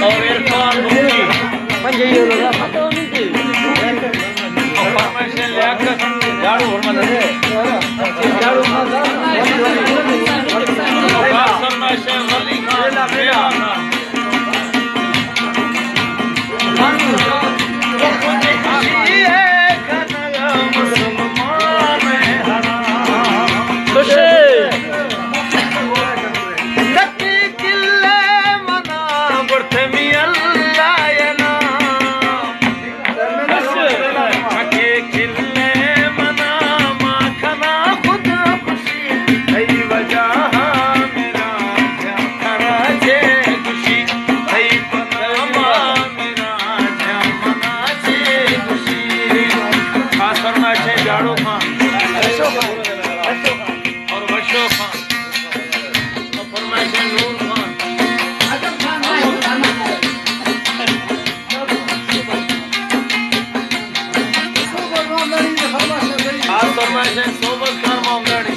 और इरफान मुफ्ती फरमाइशें लियाकत झाड़ू फरमाइशें वली खान रिया खान झाड़ू खान और वशो खान और फरमाइशें नूर खान आज फरमाइशें सोबत खान मामलानी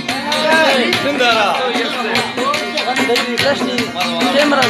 जिंदारा कैमरा